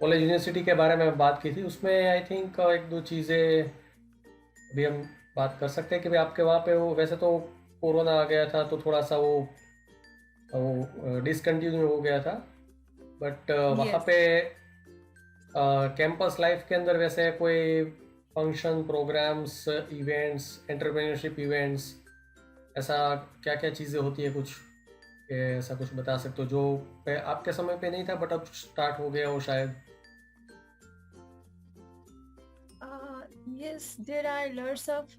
College university के बारे में बात की थी, उसमें आई थिंक एक दो चीज़ें अभी हम बात कर सकते हैं कि भाई आपके वहाँ पे वो वैसे तो कोरोना आ गया था तो थोड़ा सा वो डिसकंटिन्यू हो गया था, बट वहाँ Yes. पे कैंपस लाइफ के अंदर वैसे कोई function, programmes, events, entrepreneurship events, ऐसा क्या क्या चीज़ें होती है कुछ, ऐसा कुछ बता सकते हो जो आपके समय पे नहीं था बट अब स्टार्ट हो गया हो शायद? Yes, there are lots of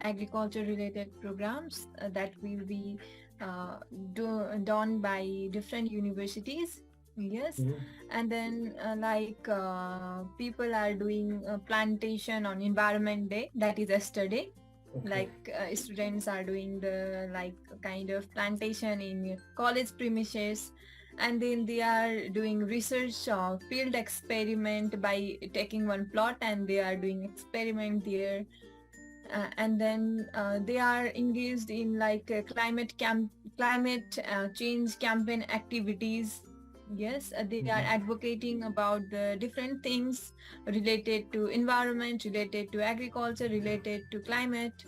agriculture related programs that will be done by different universities. Yes, and then people are doing plantation on Environment Day, that is yesterday. Okay. Students are doing the kind of plantation in college premises, and then they are doing research field experiment by taking one plot and they are doing experiment there. And then they are engaged in climate change campaign activities. Yes, they are advocating about the different things related to environment, related to agriculture, related to climate.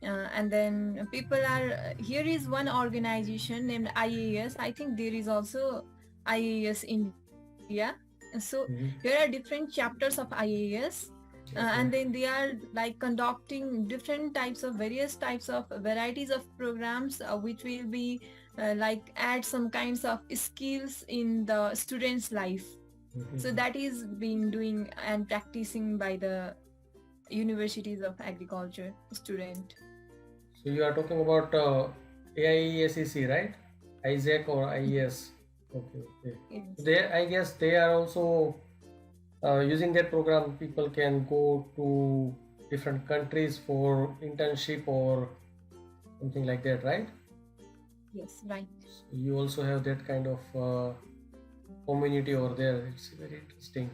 And then people are here is one organization named IAS. I think there is also IAS India. So here are different chapters of IAS. And then they are conducting different types of various types of varieties of programs which will be add some kinds of skills in the student's life. So that is being doing and practicing by the universities of agriculture student. So you are talking about AIESEC, right? Isaac or IES. Okay, okay. Yes. They, I guess they are also using that program. People can go to different countries for internship or something like that, right? Yes, right. So you also have that kind of community over there. It's very interesting.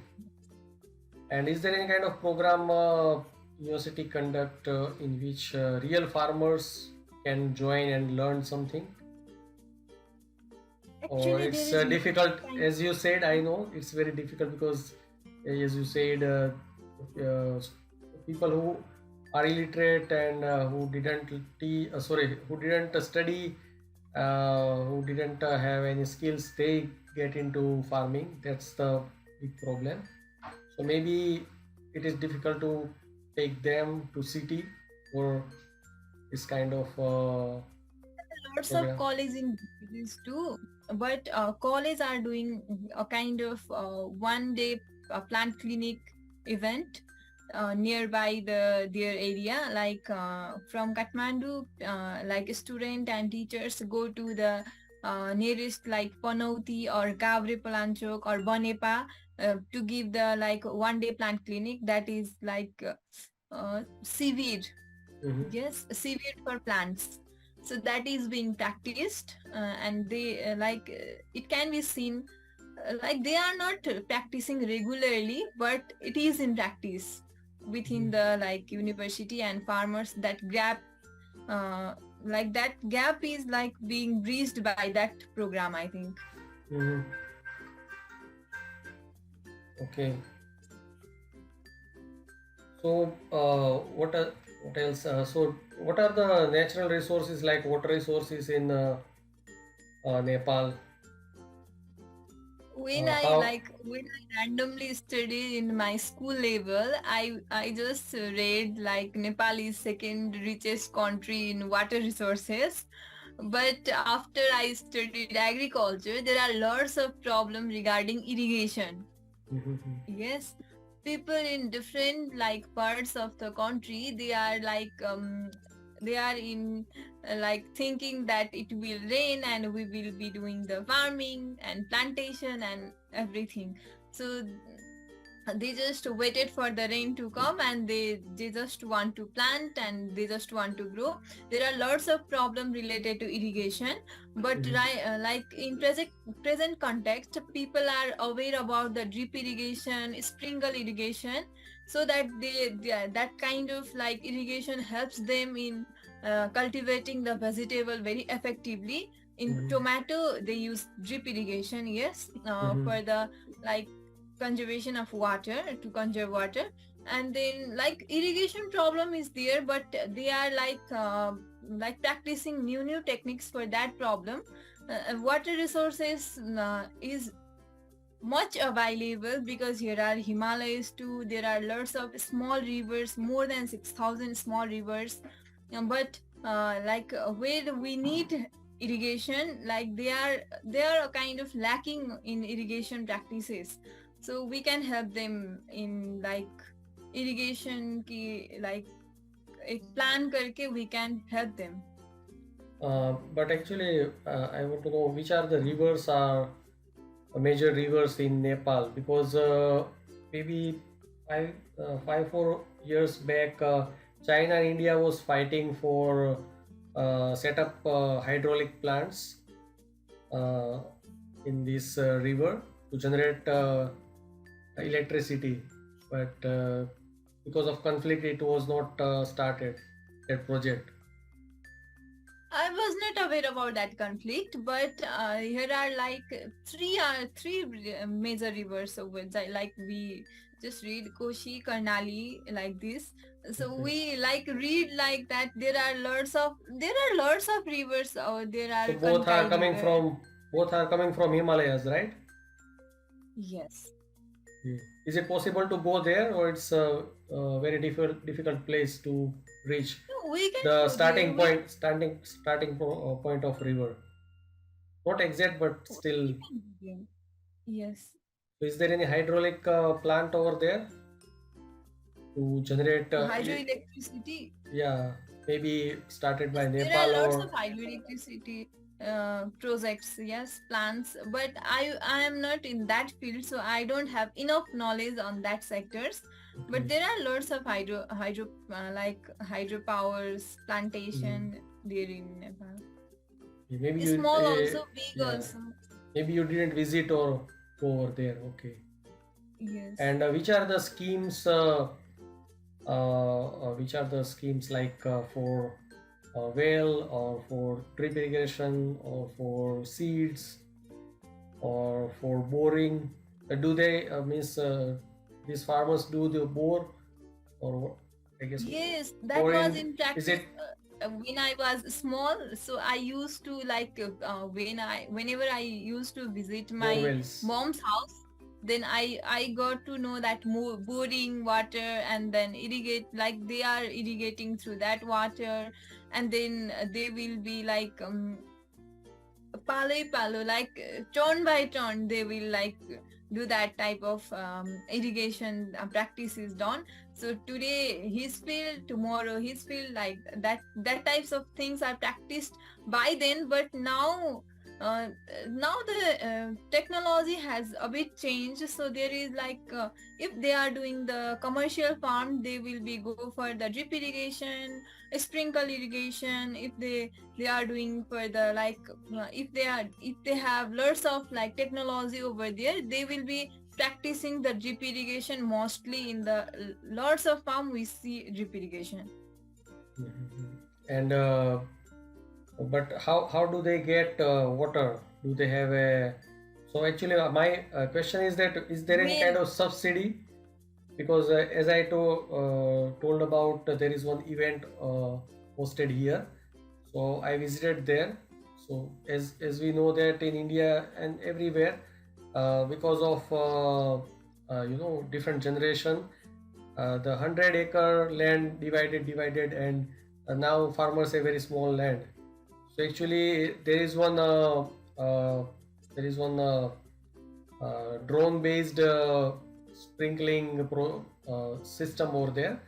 And is there any kind of program university conduct in which real farmers can join and learn something? Or Actually, there it's is difficult, as you said? I know it's very difficult because, as you said, people who are illiterate and who didn't who didn't study, who didn't have any skills, they get into farming. That's the big problem. So maybe it is difficult to take them to city for this kind of lots of program. college in cities too, but college are doing a kind of one day plant clinic event nearby their area. From Kathmandu, student and teachers go to the nearest Panauti or Gavre Palanchok or Banepa to give the one day plant clinic that is seaweed. Yes, seaweed for plants. So that is being practiced, and they it can be seen they are not practicing regularly, but it is in practice within the university and farmers. That gap, that gap is being bridged by that program, I think. Mm-hmm. Okay. So what else? So what are the natural resources like water resources in Nepal? When How? when I randomly studied in my school level, I just read Nepal is second richest country in water resources. But after I studied agriculture, there are lots of problems regarding irrigation. Yes, people in different parts of the country, they are in thinking that it will rain and we will be doing the farming and plantation and everything. So they just waited for the rain to come and they just want to plant and they just want to grow. There are lots of problems related to irrigation, but in present context, people are aware about the drip irrigation, sprinkle irrigation, so that that kind of irrigation helps them in cultivating the vegetable very effectively. In tomato they use drip irrigation. Yes, for the like conservation of water, to conserve water. And then like irrigation problem is there, but they are like practicing new techniques for that problem. Water resources is much available because here are Himalayas too. There are lots of small rivers, more than 6,000 small rivers. But where we need irrigation, like they are kind of lacking in irrigation practices. So we can help them in like irrigation ki like एक plan करके we can help them. But actually, I want to know which are the rivers are major rivers in Nepal, because maybe 4 years back, China and India was fighting for set up hydraulic plants uh, in this river to generate electricity, but because of conflict, it was not started, that project. I was not aware about that conflict, but here are like three major rivers over there. Like we just read Koshi, Karnali, like this. So Okay. we like read like that. There are lots of rivers. Or there So are both are Kankai coming river. from Himalayas, right? Yes. Yeah. Is it possible to go there, or it's a very difficult place to reach No, we can the go there. starting point of river? Not exact, but still. We can go there. Yes. Is there any hydraulic plant over there to generate? Hydroelectricity. Yeah, maybe started by Yes, there are Nepal lots or. of hydroelectricity projects, yes, plants, but I am not in that field, so I don't have enough knowledge on that sectors. But Okay. there are lots of like hydropowers Mm. plantation there in Nepal. Maybe you. Small also, big Yeah. also. Maybe you didn't visit or go over there. Okay. Yes. And which are the schemes like for well, or for drip irrigation, or for seeds, or for boring? Do they means these farmers do the bore, or I guess Yes, that was boring? in Is practice it when I was small. So I used to like whenever I used to visit bore my wells? mom's house, then I got to know that boring water and then irrigate, like they are irrigating through that water, and then they will be like palo like turn by turn they will like do that type of irrigation practice is done. So today his field, tomorrow his field, like that types of things are practiced by then. But uh, now the technology has a bit changed, so there is like if they are doing the commercial farm, they will be go for the drip irrigation, sprinkle irrigation. If they are doing for the like if they have lots of like technology over there, they will be practicing the drip irrigation. Mostly in the lots of farm we see drip irrigation. Mhm. And but how do they get water? Do they have a? So actually, my question is that, is there any kind Main of subsidy? Because as I told about, there is one event hosted here, so I visited there. So as we know that in India and everywhere, because of different generation, the 100-acre land divided, and now farmers have very small land. So actually, uh, there is one drone based sprinkling system over there.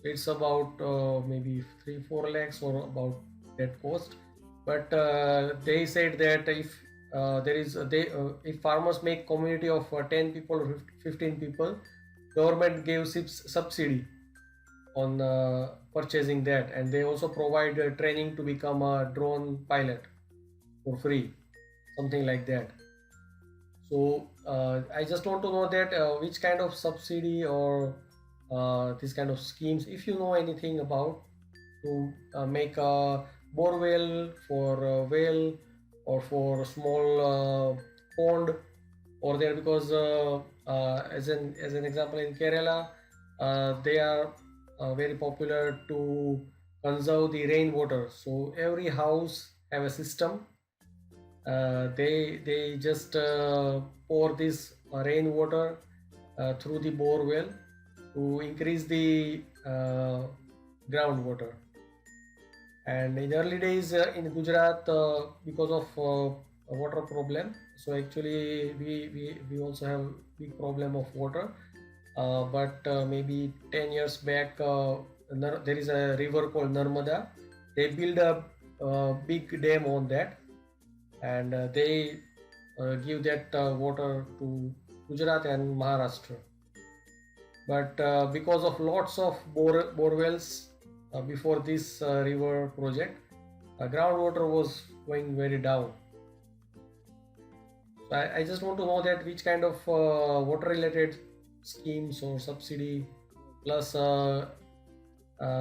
So it's about maybe 3-4 lakhs, or about that cost. But they said that there is if farmers make community of 10 people or 15 people, government gives subsidy on purchasing that, and they also provide training to become a drone pilot for free, something like that. So I just want to know that which kind of subsidy or this kind of schemes, if you know anything about, to make a borewell for well, or for small pond, over there, because as an example, in Kerala, they are very popular to conserve the rainwater. So every house have a system. They just pour this rainwater through the bore well to increase the groundwater. And in early days in Gujarat, because of water problem, so actually we also have big problem of water. But maybe 10 years back, there is a river called Narmada. They build a big dam on that, and they give that water to Gujarat and Maharashtra. But because of lots of bore wells before this river project, groundwater was going very down. So I just want to know that which kind of water related schemes or subsidy, plus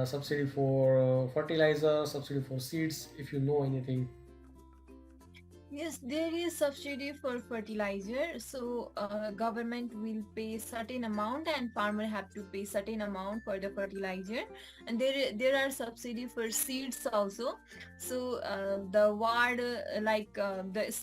subsidy for fertilizer, subsidy for seeds, if you know anything. Yes, there is subsidy for fertilizer. So government will pay certain amount and farmer have to pay certain amount for the fertilizer. And there are subsidy for seeds also. So the ward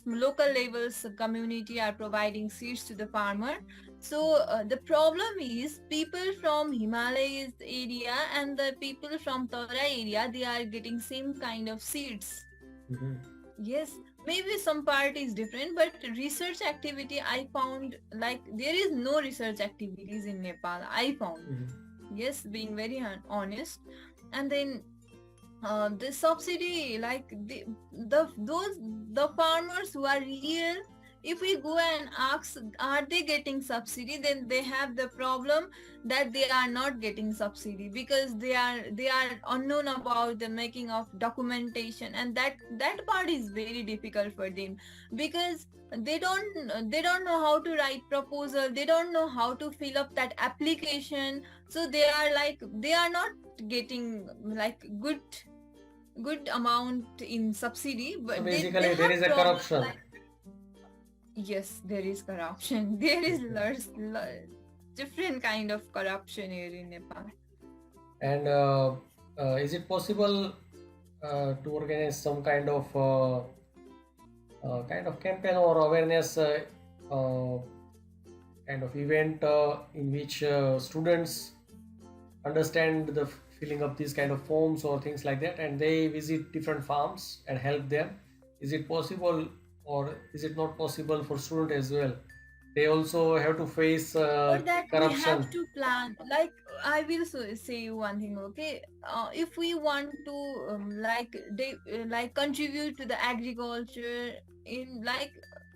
local levels community are providing seeds to the farmer. So the problem is people from Himalayas area and the people from Tora area, they are getting same kind of seeds. Mhm. Yes, maybe some part is different, but research activity I found like there is no research activities in Nepal. I found, Mhm. yes, being very honest, and then the subsidy like the farmers who are real, if we go and ask are they getting subsidy, then they have the problem that they are not getting subsidy because they are unknown about the making of documentation, and that part is very difficult for them because they don't know how to write proposal, they don't know how to fill up that application, so they are not getting like good amount in subsidy, So but they basically, there have is a problem corruption. like yes, there is corruption. There is Okay. different kind of corruption here in Nepal. And is it possible to organize some kind of campaign or awareness uh, kind of event in which students understand the filling up these kind of forms or things like that, and they visit different farms and help them? Is it possible, or is it not possible for student as well? They also have to face For that we have corruption. to plan, like I will say you one thing, okay, if we want to like contribute to the agriculture in like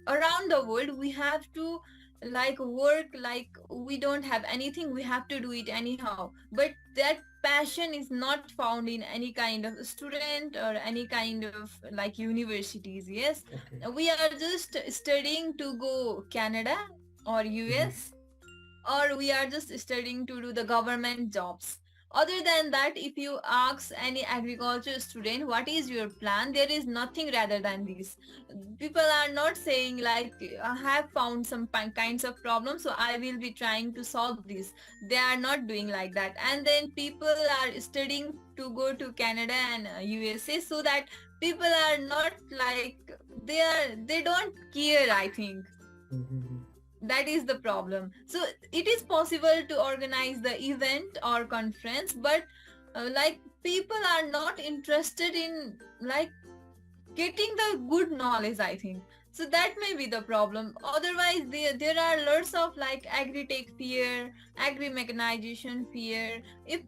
around the world, we have to like work like we don't have anything, we have to do it anyhow, but that passion is not found in any kind of student or any kind of like universities. Yes, Okay. we are just studying to go Canada or Mhm. US, or we are just studying to do the government jobs. Other than that, if you ask any agriculture student what is your plan, there is nothing rather than this. People are not saying like I have found some kinds of problems, so I will be trying to solve this. They are not doing like that. And then people are studying to go to Canada and USA, so that people are not like they don't care, I think. Mhm. That is the problem. So it is possible to organize the event or conference, but like people are not interested in like getting the good knowledge, I think. So that may be the problem. Otherwise there are lots of like agri-tech fair, agri-mechanization fair. If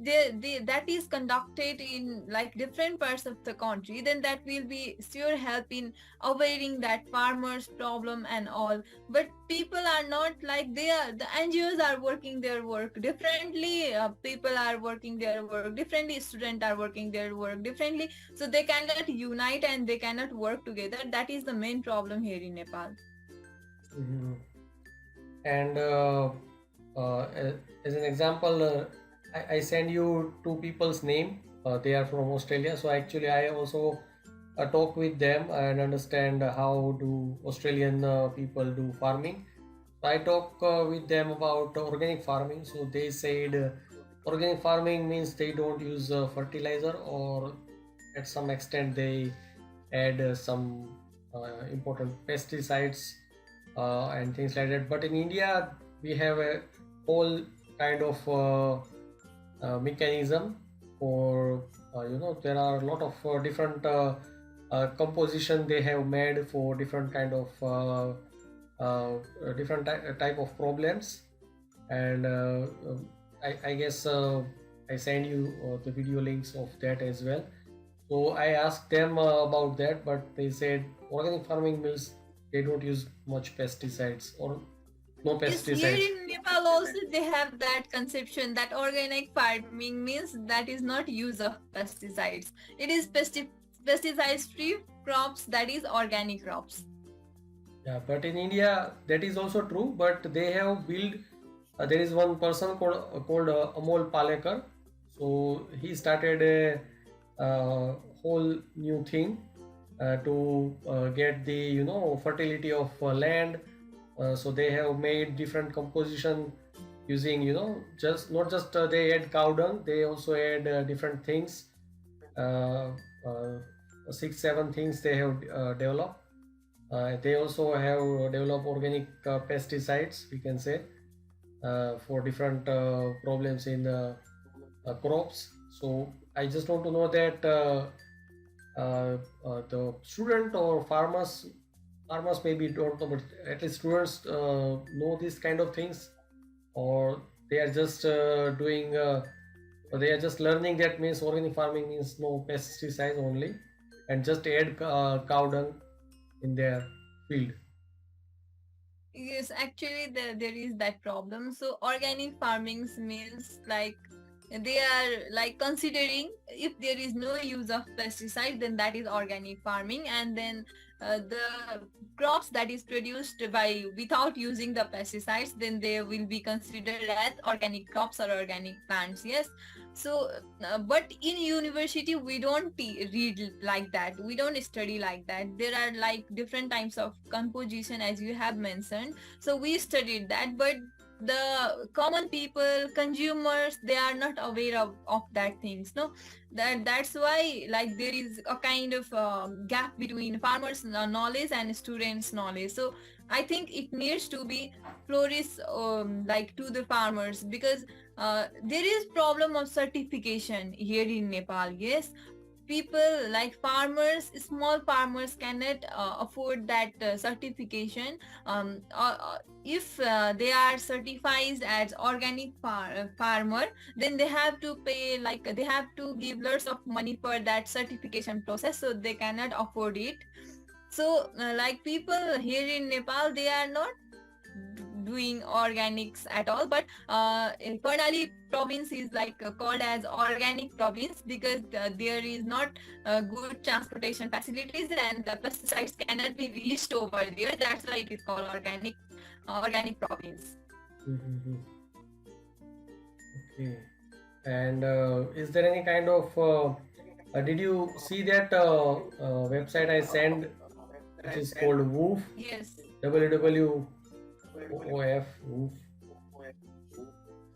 that is conducted in like different parts of the country, then that will be sure help in avoiding that farmers problem and all. But people are not like, they are the NGOs are working their work differently, people are working their work differently, students are working their work differently, so they cannot unite and they cannot work together. That is the main problem here in Nepal. Mhm. And as an example, I send you two people's name. They are from Australia, so actually I also talk with them and understand how do Australian people do farming. I talk with them about organic farming. So they said organic farming means they don't use fertilizer, or at some extent they add some important pesticides and things like that. But in India, we have a whole kind of mechanism for there are a lot of different composition they have made for different kind of different type of problems. And I guess I send you the video links of that as well. So I asked them about that, but they said organic farming means they don't use much pesticides or no Yes, here pesticides. in Nepal also they have that conception that organic farming means that is not use of pesticides. It is pesticides free crops, that is organic crops. Yeah, but in India that is also true. But they have built. There is one person called Amol Palekar. So he started a whole new thing to get the fertility of land. So they have made different composition using just not just they add cow dung. They also add different things. Uh, uh, 6 7 things they have developed. They also have developed organic pesticides, we can say, for different problems in crops. So I just want to know that the student or farmers maybe don't know, but at least students know these kind of things, or they are just doing. Or they are just learning that means organic farming means no pesticides only, and just add cow dung in their field. Yes, actually there is that problem. So organic farming means like they are like considering if there is no use of pesticide, then that is organic farming, and then the crops that is produced by without using the pesticides, then they will be considered as organic crops or organic plants. Yes. So but in university we don't read like that, we don't study like that. There are like different types of composition as you have mentioned, so we studied that, but the common people, consumers, they are not aware of that things, no. That's why like there is a kind of gap between farmers knowledge and students knowledge. So I think it needs to be flourish like to the farmers, because there is problem of certification here in Nepal. Yes, people like farmers, small farmers cannot afford that certification. If they are certified as organic farmer, then they have to pay, like they have to give lots of money for that certification process, so they cannot afford it. So like people here in Nepal, they are not doing organics at all, but in Karnali province is like called as organic province because there is not good transportation facilities and the pesticides cannot be reached over there. That's why it is called organic province. Mm-hmm. Okay. And is there any kind of did you see that website I sent, which is called Woof? Yes. WWOF Woof.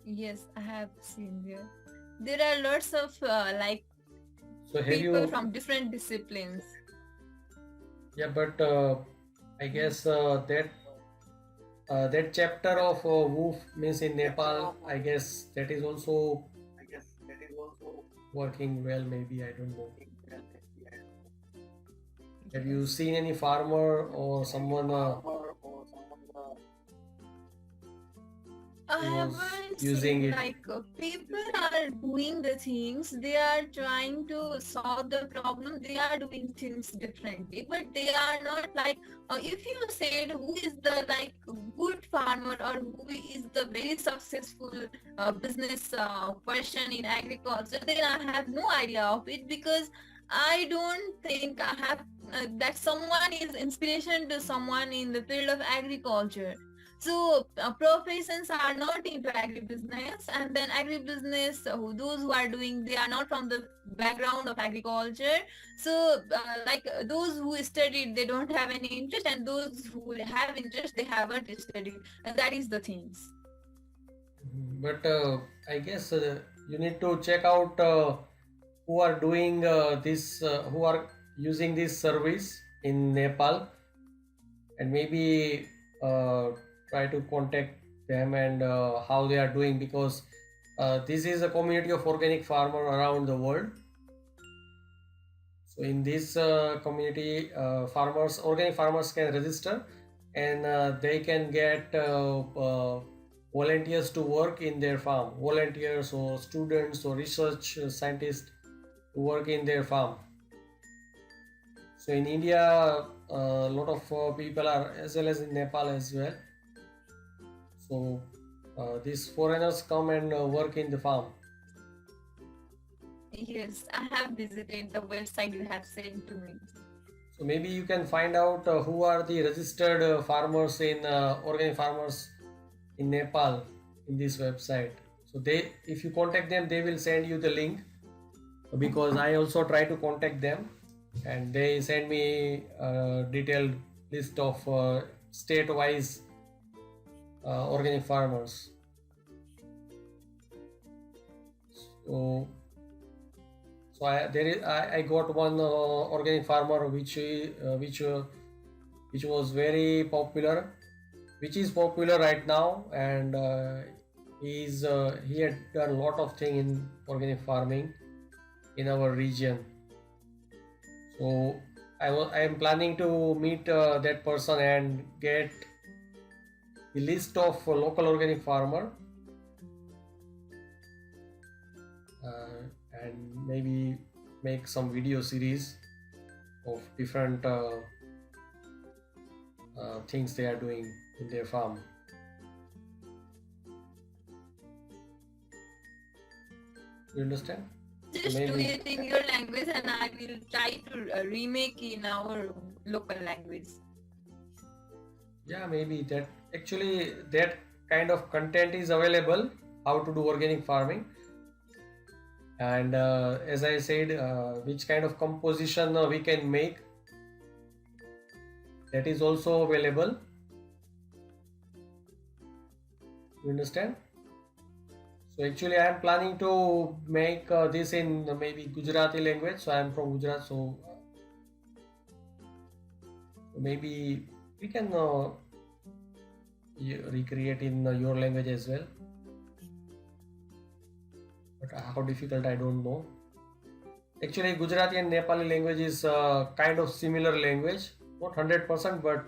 Yes, I have seen there. There are lots of like So have people you? from different disciplines. Yeah, but I guess that chapter of Woof means in Nepal. I guess that is also working well. Maybe I don't know. Have you Yes. seen any farmer or someone I who was haven't using seen it? like people are doing the things, they are trying to solve the problem, they are doing things differently, but they are not like if you said who is the like good farmer or who is the very successful business person in agriculture, then I have no idea of it, because I don't think I have that someone is inspiration to someone in the field of agriculture. So professions are not into agribusiness, and then agribusiness, those who are doing, they are not from the background of agriculture. So those who studied, they don't have any interest, and those who have interest, they haven't studied, and that is the things. But I guess you need to check out who are doing this, who are using this service in Nepal, and maybe try to contact them and how they are doing, because this is a community of organic farmer around the world. So in this community, organic farmers can register, and they can get volunteers to work in their farm, volunteers or students or research scientists to work in their farm. So in India, a lot of people are, as well as in Nepal as well. So these foreigners come and work in the farm. Yes, I have visited the website you have sent to me. So maybe you can find out who are the registered farmers in organic farmers in Nepal in this website. So they, if you contact them, they will send you the link, because I also try to contact them, and they send me a detailed list of state-wise organic farmers. So I got one organic farmer which was very popular, which is popular right now, and he had done a lot of thing in organic farming in our region. So I am planning to meet that person and get the list of local organic farmer, and maybe make some video series of different things they are doing in their farm. You understand? Just do Maybe, it in your language, and I will try to remake in our local language. yeah, maybe that actually that kind of content is available, how to do organic farming, and as I said, which kind of composition we can make, that is also available. You understand? So actually I am planning to make this in maybe Gujarati language. So I am from Gujarat, so maybe we can recreate in your language as well. But how difficult, I don't know. Actually Gujarati and Nepali language is kind of similar language, not 100%, but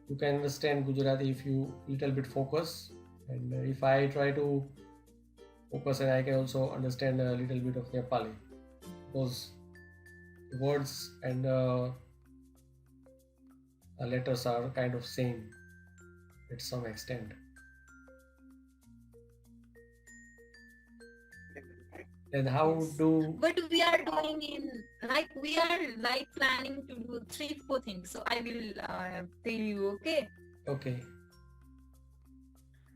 you can understand Gujarati if you little bit focus, and if I try to focus, and I can also understand a little bit of Nepali, because the words and letters are kind of same at some extent. And how do But we are doing in, like, we are like planning to do 3-4 things. So I will tell you, okay? okay?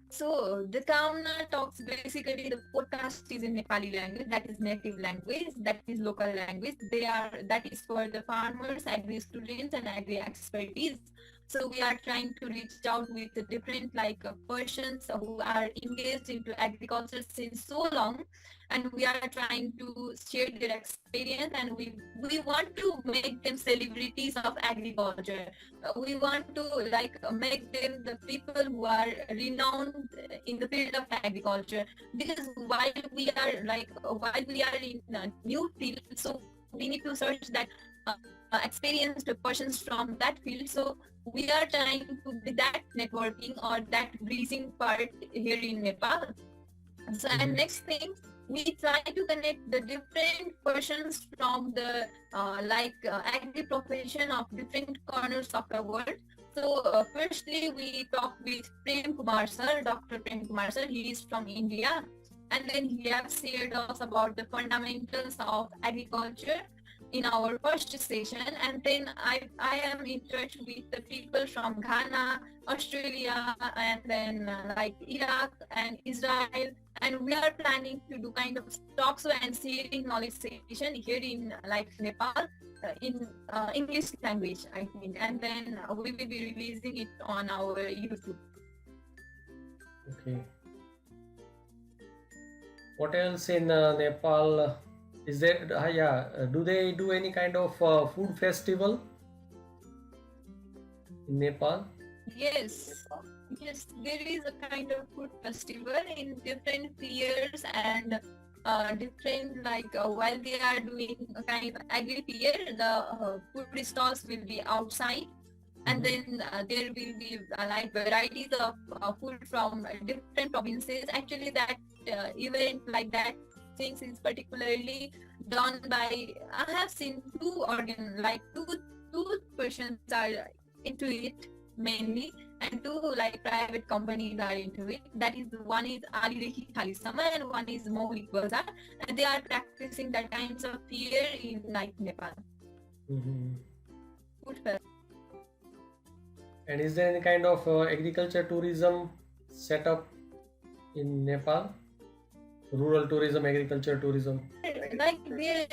So the Kamana Talks, basically the podcast is in Nepali language, that is native language, that is local language. That is for the farmers, agri students, and agri expertise. So we are trying to reach out with the different persons who are engaged into agriculture since so long, and we are trying to share their experience, and we want to make them celebrities of agriculture. We want to make them the people who are renowned in the field of agriculture, because while we are in a new field, so we need to search that experienced persons from that field. So we are trying to be that networking or that bridging part here in Nepal. So and next thing, we try to connect the different persons from the agri profession of different corners of the world. So firstly, we talk with Prem Kumar sir, Dr. Prem Kumar sir. He is from India, and then he has shared us about the fundamentals of agriculture in our first session, and then I am in touch with the people from Ghana, Australia, and then like Iraq and Israel, and we are planning to do kind of talks and sharing knowledge session here in like Nepal in English language, I think, and then we will be releasing it on our YouTube. Okay. What else in Nepal? Is there? Do they do any kind of food festival in Nepal? Yes, yes, there is a kind of food festival in different years and different while they are doing a kind of agri fair, the food stalls will be outside, and then there will be like varieties of food from different provinces. Actually, that event like that things is particularly done by I have seen two persons are into it mainly, and two like private companies are into it. That is, one is Ali Rekhi Khalisama and one is Maulik Bazaar, and they are practicing that kinds of fear in like Nepal. Mm-hmm. Food festival. And is there any kind of agriculture tourism set up in Nepal? Rural tourism, agriculture tourism. Like they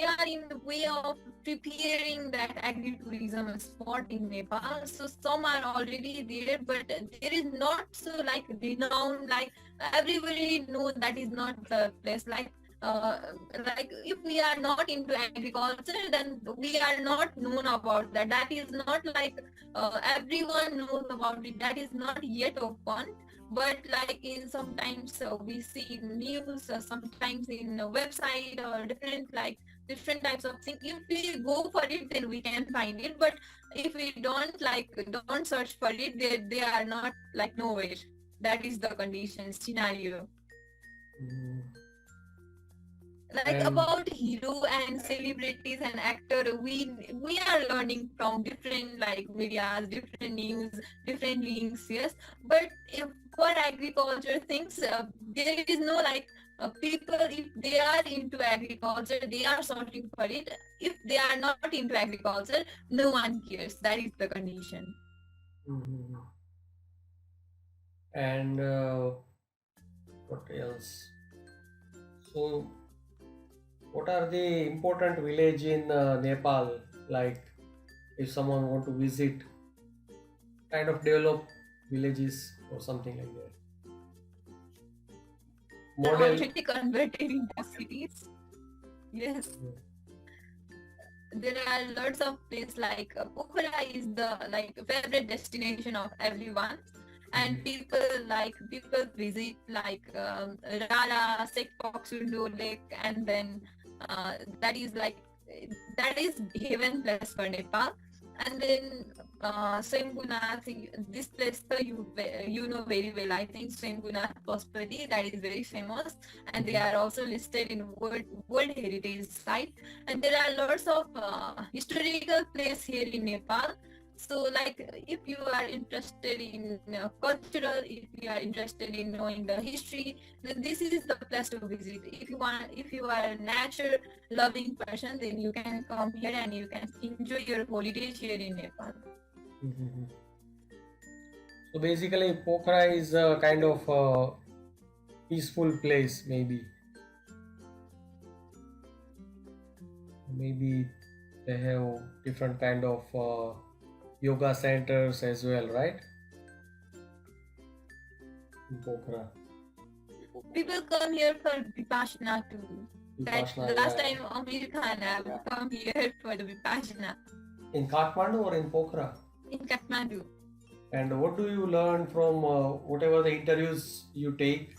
are in the way of preparing that agri-tourism spot in Nepal. So some are already there, but there is not so like renowned, like everybody knows that is not the place. Like if we are not into agriculture, then we are not known about that. That is not like everyone knows about it. That is not yet open. But like in sometimes we see news, sometimes in a website or different types of things. If we go for it, then we can find it. But if we don't search for it, they are not like nowhere. That is the condition scenario. Mm. Like about hero and celebrities and actor, we are learning from different like medias, different news, different links. Yes, but if for agriculture things, there is no like people. If they are into agriculture, they are searching for it. If they are not into agriculture, no one cares. That is the condition. Mm-hmm. And what else? So, what are the important village in Nepal? Like, if someone want to visit, kind of develop villages or something like that. Model. Already converted into cities. Yes. There are lots of places like Pokhara is the like favorite destination of everyone, and people visit like Rara, Sekpoksundo Lake, and then that is heaven place for Nepal. And then Swayambhunath, this place you know very well, I think. Swayambhunath Pashupati, that is very famous, and they are also listed in World Heritage Site. And there are lots of historical places here in Nepal. So like if you are interested in cultural, if you are interested in knowing the history, then this is the place to visit. If you are a nature loving person, then you can come here and you can enjoy your holidays here in Nepal. Mm-hmm. So basically, Pokhara is a kind of peaceful place, maybe. Maybe they have different kind of yoga centers as well, right? In Pokhara. People come here for Vipassana too. Vipassana, The last time Amir Khan have come here for the Vipassana. In Kathmandu or in Pokhara? In Kathmandu. And what do you learn from whatever the interviews you take?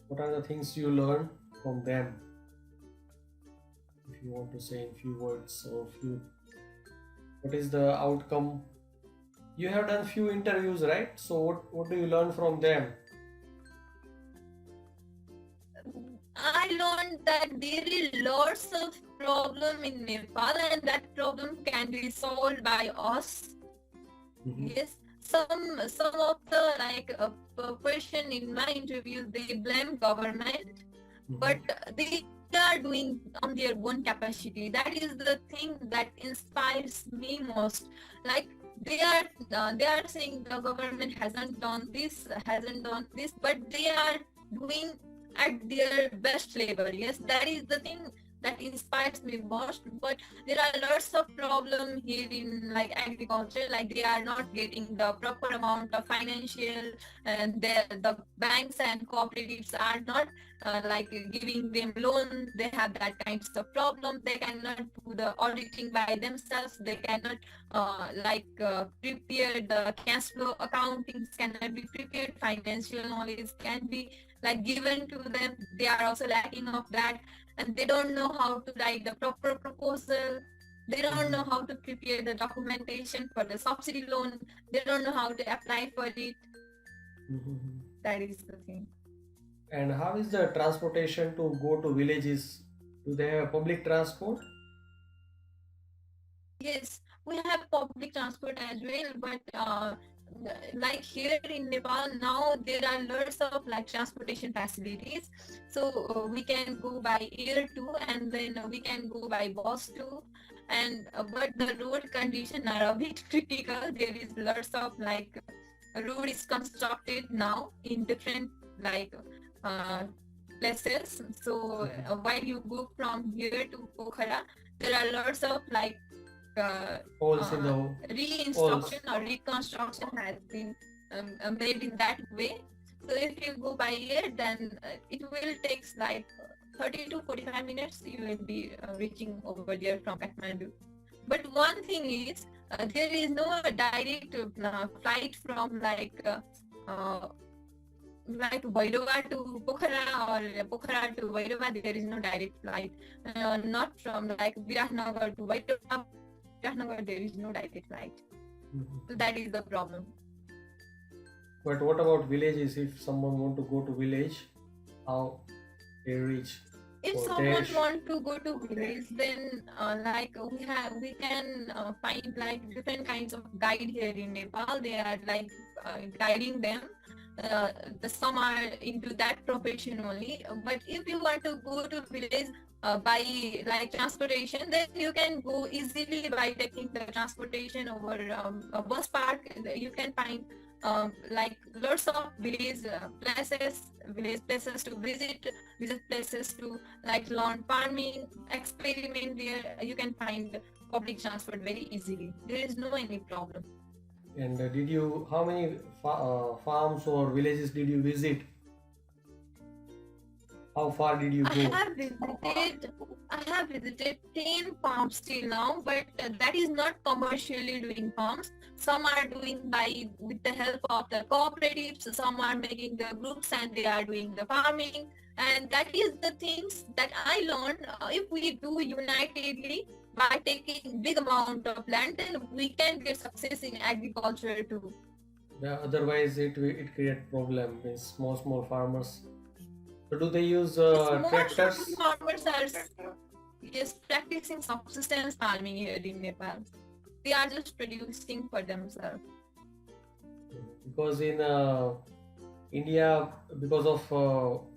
What are the things you learn from them? If you want to say in few words or what is the outcome? You have done few interviews, right? So what do you learn from them? I learned that there is lots of problem in Nepal, and that problem can be solved by us. Mm-hmm. Yes, some of the person in my interview, they blame government, mm-hmm. but they they are doing on their own capacity. That is the thing that inspires me most. Like they are saying the government hasn't done this, but they are doing at their best level. Yes, that is the thing that inspires me most. But there are lots of problem here in like agriculture, like they are not getting the proper amount of financial, and the banks and cooperatives are not like giving them loan. They have that kinds of problem. They cannot do the auditing by themselves. They cannot prepare the cash flow accountings cannot be prepared. Financial knowledge can be like given to them. They are also lacking of that, and they don't know how to write the proper proposal. They don't know how to prepare the documentation for the subsidy loan. They don't know how to apply for it. Mhm. That is the thing. And how is the transportation to go to villages? Do they have public transport? Yes, we have public transport as well, but like here in Nepal now there are lots of like transportation facilities. So we can go by air too, and then we can go by bus too. And but the road condition are a bit critical. There is lots of like road is constructed now in different like uh, places. So Mhm. while you go from here to Pokhara, there are lots of like uh, Holes in uh, the re-instruction holes. or reconstruction has been made in that way. So if you go by air, then it will take like 30 to 45 minutes. You will be reaching over there from Kathmandu. But one thing is, there is no direct flight from uh, like Bhairava to Pokhara or Pokhara to Bhairava. There is no direct flight. Not from like Viratnagar to Bhairava. From Viratnagar, there is no direct flight. So Mhm. that is the problem. But what about villages? If someone want to go to village, how they reach? If So they someone want to go to village, then we can find like different kinds of guide here in Nepal. They are like guiding them. Some are into that profession only. But if you want to go to village by like transportation, then you can go easily by taking the transportation over a bus park. You can find like lots of village places to visit places to like learn farming, experiment there. You can find public transport very easily. There is no any problem. and did you? How many farms or villages did you visit? How far did you I go? have visited I have visited 10 farms till now, but that is not commercially doing farms. Some are doing by with the help of the cooperatives, some are making the groups and they are doing the farming. And that is the things that I learned. If we do unitedly by taking big amount of land, then we can get success in agriculture too. Yeah, otherwise, it create problem. Means small farmers. So do they use Yes, most of the tractors? farmers are yes, practicing subsistence farming here in Nepal. They are just producing for themselves. Because in India, because of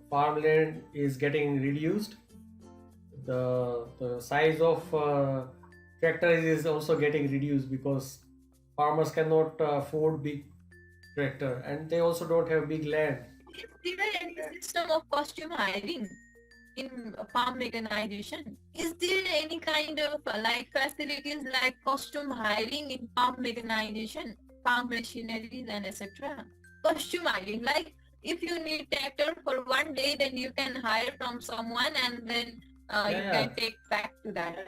farmland is getting reduced, the size of tractors is also getting reduced because farmers cannot afford big tractor, and they also don't have big land. Is there any system of costume hiring in farm mechanization? Is there any kind of like facilities like costume hiring in farm mechanization, farm machineries and etc.? Costume hiring, like if you need tractor for one day, then you can hire from someone and then Yeah, you yeah. can take back to that.